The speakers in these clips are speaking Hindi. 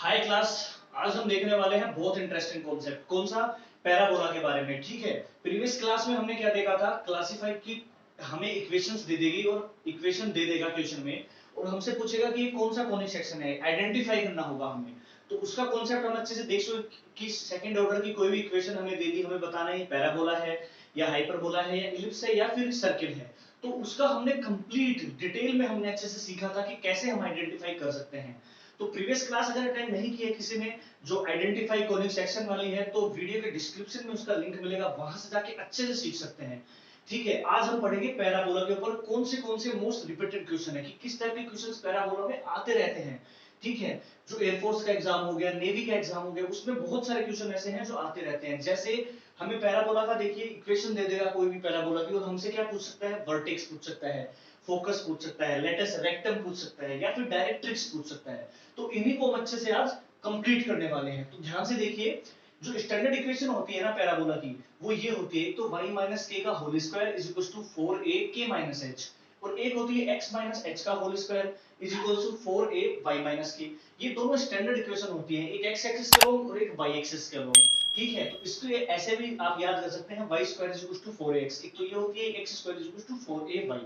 High class. आज हम देखने वाले हैं बहुत इंटरेस्टिंग कॉन्सेप्ट। कौन सा? पैराबोला के बारे में। ठीक है, प्रीवियस क्लास में हमने क्या देखा था? क्लासिफाई की हमें इक्वेशंस दे देगी और इक्वेशन दे देगा क्वेश्चन में, और हमसे पूछेगा कि ये कौन सा कॉनिक सेक्शन है, आइडेंटिफाई करना होगा हमें। तो उसका कॉन्सेप्ट हम अच्छे से देख सकते कि सेकंड ऑर्डर की कोई भी इक्वेशन हमें दे दी, हमें बताना है पैराबोला है या हाइपरबोला है या इलिप्स है या फिर सर्किल है। तो उसका हमने कंप्लीट डिटेल में हमने अच्छे से सीखा था कि कैसे हम आइडेंटिफाई कर सकते हैं। तो प्रीवियस क्लास अगर अटेंड नहीं किया किसी ने, जो आइडेंटिफाई कॉनिक सेक्शन वाली है, तो वीडियो के डिस्क्रिप्शन में उसका लिंक मिलेगा, वहां से जाके अच्छे से सीख सकते हैं। ठीक है, आज हम पढ़ेंगे पैराबोला के ऊपर कौन से मोस्ट रिपीटेड क्वेश्चन है, कि किस टाइप के क्वेश्चंस पैराबोला में आते रहते हैं। ठीक है, जो एयरफोर्स का एग्जाम हो गया, नेवी का एग्जाम हो गया, उसमें बहुत सारे क्वेश्चन ऐसे हैं जो आते रहते हैं। जैसे हमें पैराबोला का देखिए इक्वेशन दे देगा कोई भी पैराबोला की, और हमसे क्या पूछ सकता है? वर्टेक्स पूछ सकता है, फोकस पूछ सकता है, लेटस रेक्टम पूछ सकता है, या फिर डायरेक्ट्रिक्स पूछ सकता है। तो इन्हीं को हम अच्छे से आज कंप्लीट करने वाले हैं। तो ध्यान से देखिए, जो स्टैंडर्ड इक्वेशन होती है ना पैराबोला की, वो ये होती है, तो y माइनस के का whole square is equal to 4a k minus h, और एक होती है x माइनस h का whole square is equal to 4a y minus k। ये दोनों स्टैंडर्ड इक्वेशन होती है, एक x एक्सिस के लोग और एक y एक्सिस के लोग। ठीक है, तो इसको ऐसे भी आप याद कर सकते हैं, y square is equal to 4ax, एक तो ये होती है x square is equal to 4ay।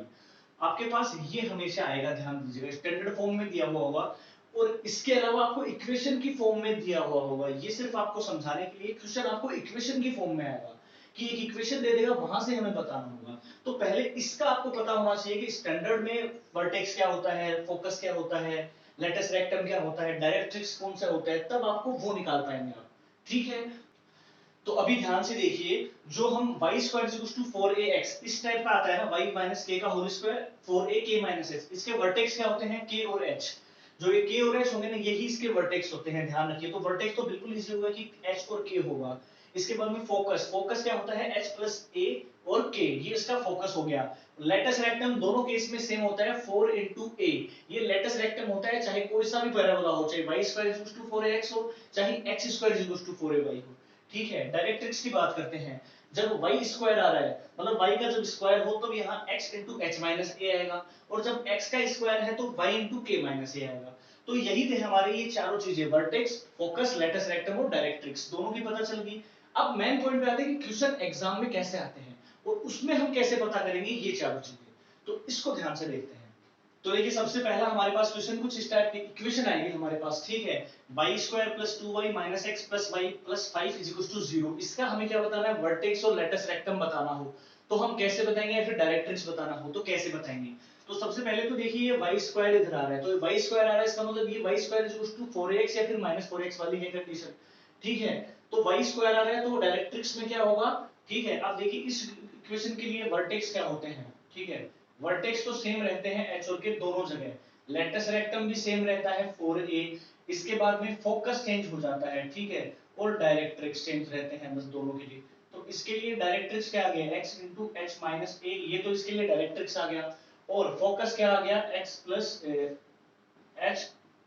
आपके पास ये हमेशा आएगा, ध्यान दीजिएगा, स्टैंडर्ड फॉर्म में दिया हुआ होगा, और इसके अलावा आपको इक्वेशन की फॉर्म में दिया हुआ होगा। ये सिर्फ आपको समझाने के लिए, क्वेश्चन आपको इक्वेशन की फॉर्म में आएगा, कि एक इक्वेशन दे देगा, वहां से हमें बताना होगा। तो पहले इसका आपको पता होना चाहिए कि स्टैंडर्ड में वर्टेक्स क्या होता है, फोकस क्या होता है, लेटस रेक्टम क्या होता है, डायरेक्ट्रिक्स कौन सा होता है, तब आपको वो निकाल पाएंगे आप। ठीक है, तो अभी ध्यान से देखिए, जो हम y square is equal to 4ax इस टाइप का आता है ना, y माइनस के का whole square 4a k minus h, इसके वर्टेक्स क्या होते हैं? k और h। जो ये k और h होंगे ना, यही इसके वर्टेक्स होते हैं, ध्यान रखिए। तो वर्टेक्स तो बिल्कुल इजी होगा कि h और k होगा। इसके बाद में फोकस, फोकस क्या होता है? h प्लस a और k, ये इसका फोकस हो गया। लेटस रेक्टम दोनों केस में सेम होता है, 4 इंटू a। ये लेटस रेक्टम होता है, चाहे कोई सा भी पैराबोला हो, चाहे y square is equal to 4ax हो, चाहे x square is equal to 4ay हो। ठीक है, डायरेक्ट्रिक्स की बात करते हैं। जब y स्क्वायर आ रहा है, मतलब y का जब स्क्वायर हो, तो यहाँ x इंटू एच माइनस ए आएगा, और जब x का स्क्वायर है तो y इंटू के माइनस ए आएगा। तो यही थे हमारे ये चारों चीजें, वर्टेक्स, फोकस, लेटस रेक्टम और डायरेक्ट्रिक्स, दोनों की पता चल गई। अब मेन पॉइंट पे आते हैं कि क्वेश्चन एग्जाम में कैसे आते हैं, और उसमें हम कैसे पता करेंगे ये चारों चीजें। तो इसको ध्यान से देखते हैं। तो देखिए, सबसे पहला हमारे पास क्वेश्चन कुछ इस टाइप की इक्वेशन आएगी हमारे पास। ठीक है, y square plus 2y minus x plus y plus 5 is equal to 0। इसका हमें क्या बताना है? वर्टेक्स और लेटस रेक्टम बताना हो तो हम कैसे बताएंगे, या फिर डायरेक्ट्रिक्स बताना हो तो कैसे बताएंगे। तो सबसे पहले तो देखिए, ये y स्क्वायर इधर आ रहा है, तो y स्क्वायर आ रहा है, इसका मतलब ये y square is equal to 4ax या फिर माइनस 4x वाली है कंडीशन। ठीक है, तो y स्क्वायर आ रहा है, तो डायरेक्ट्रिक्स में क्या होगा? ठीक है, अब देखिए इस इक्वेशन के लिए वर्टेक्स क्या होते हैं। ठीक है, वर्टेक्स तो सेम रहते हैं h और k दोनों जगह, लेटस रेक्टम भी सेम रहता है 4a। इसके बाद में फोकस चेंज हो जाता है, ठीक है, और डायरेक्ट्रिक्स चेंज रहते हैं बस दोनों के लिए। तो इसके लिए डायरेक्ट्रिक्स क्या आ गया? x इंटू एच माइनस ए, ये तो इसके लिए डायरेक्ट्रिक्स आ गया। और फोकस क्या आ गया? x प्लस एच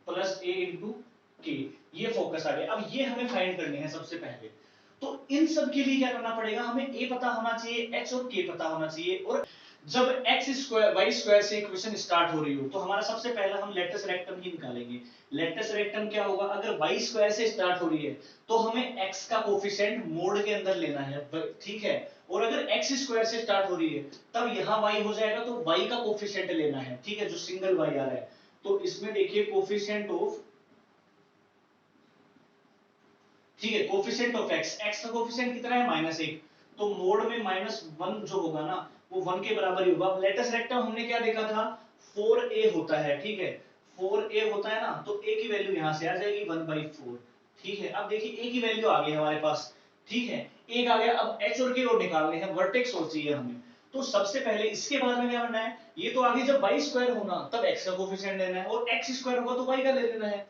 प्लस ए इंटू के, ये फोकस आ गया। अब ये हमें फाइंड करने हैं सबसे पहले। तो इन सब के लिए क्या करना पड़ेगा? हमें a पता होना चाहिए, h और k पता होना चाहिए। और जब x स्क्वायर y स्क्वायर से इक्वेशन स्टार्ट हो रही हो, तो हमारा सबसे पहला हम लेटस रेक्टम ही निकालेंगे। लेटस रेक्टम क्या होगा? अगर y स्क्वायर से स्टार्ट हो रही है, तो हमें x का कोफिशिएंट मोड के अंदर लेना है। ठीक है, और अगर x स्क्वायर से स्टार्ट हो रही है, तब यहाँ y हो जाएगा, तो y का कोफिशिएंट लेना है। ठीक है, जो सिंगल y आ रहा है, तो इसमें देखिए कोफिशिएंट ऑफ, ठीक है, कोफिशिएंट ऑफ x, x का कोफिशिएंट कितना है? -1, तो मोड में -1 जो होगा ना, वो 1 के बराबर ही होगा। लेटस रेक्टम हमने क्या देखा था? 4a होता है। ठीक है, 4a होता है ना, तो a की वैल्यू यहां से आ जाएगी 1/4। ठीक है, अब देखिए a की वैल्यू आ गई हमारे पास। ठीक है, एक आ गया। अब h और k और निकालने हैं, वर्टेक्स और चाहिए हमें। तो सबसे पहले इसके बाद में क्या करना है? ये तो आगे जब y स्क्वायर होना, तब x का कोफिशिएंट लेना है, और x स्क्वायर होगा तो y का ले लेना है।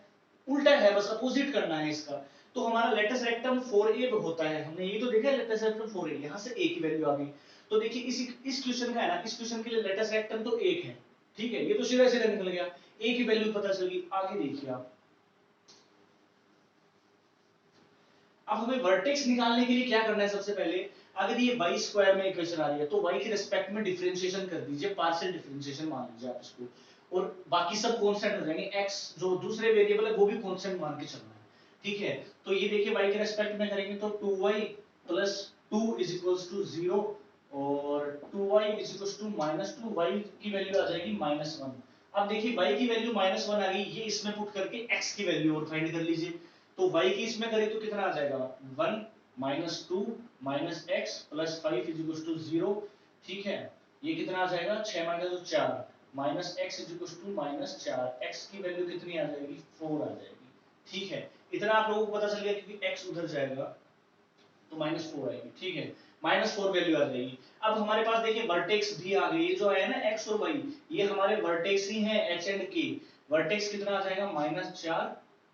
उल्टा है, बस अपोजिट करना है इसका। तो हमारा लेटस रेक्टम 4a होता है, हमने ये तो देखा है, लेटस रेक्टम 4a, यहां से a की वैल्यू आ गई। तो देखिए इस क्वेश्चन का है ना, इस क्वेश्चन के लिए लेटस रेक्टम तो 1 है। ठीक है, ये तो सीधा सीधा निकल गया, a की वैल्यू पता चल गई। आगे देखिए आप, अब हमें वर्टेक्स निकालने के लिए क्या करना है? सबसे पहले, अगर ये y स्क्वायर में इक्वेशन आ रही है, तो y के रिस्पेक्ट में डिफरेंशिएशन कर दीजिए, पार्शियल डिफरेंशिएशन मान लीजिए आप इसको। और बाकी सब कांस्टेंट हो जाएंगे, x जो दूसरे वेरिएबल है वो भी कांस्टेंट मान के चलना है, ठीक है। तो ये देखिए y के रेस्पेक्ट में करेंगे तो 2y plus 2 is equals to 0 और 2y इज इक्वल्स टू -2, y की वैल्यू आ जाएगी -1। अब देखिए y की वैल्यू -1 आ गई, ये इसमें पुट करके x की वैल्यू और फाइंड कर लीजिए। तो y की इसमें करें तो कितना आ जाएगा 1 -2 -x plus 5 is equals to 0, ठीक है। ये कितना आ जाएगा 6 माइनस तो 4 minus x is equal to -4, x की वैल्यू कितनी आ जाएगी 4 आ जाएगी, ठीक है। इतना आप लोगों को पता चल गया क्योंकि एक्स उधर जाएगा तो -4 आएगी, ठीक है। -4 वैल्यू आ जाएगी। अब हमारे पास देखिए वर्टेक्स भी आ गई, जो है ना x और y, ये हमारे वर्टेक्स ही हैं h एंड k। वर्टेक्स कितना आ जाएगा -4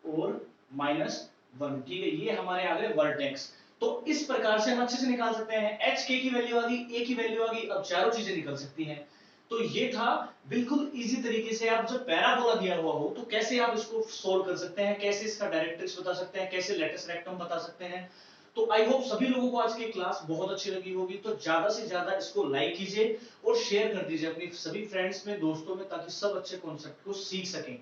और -1, ठीक है। ये हमारे आ गए वर्टेक्स। तो इस प्रकार से हम अच्छे से निकाल सकते हैं, h k की वैल्यू आ गई, a की वैल्यू आ गई, अब चारों चीजें निकल सकती हैं। तो ये था बिल्कुल इजी तरीके से, आप जब पैराबोला दिया हुआ हो तो कैसे आप इसको सोल्व कर सकते हैं, कैसे इसका डायरेक्ट्रिक्स बता सकते हैं, कैसे लेटेस्ट रेक्टम बता सकते हैं। तो आई होप सभी लोगों को आज की क्लास बहुत अच्छी लगी होगी। तो ज्यादा से ज्यादा इसको लाइक कीजिए और शेयर कर दीजिए अपनी सभी फ्रेंड्स में, दोस्तों में, ताकि सब अच्छे कॉन्सेप्ट को सीख सकें।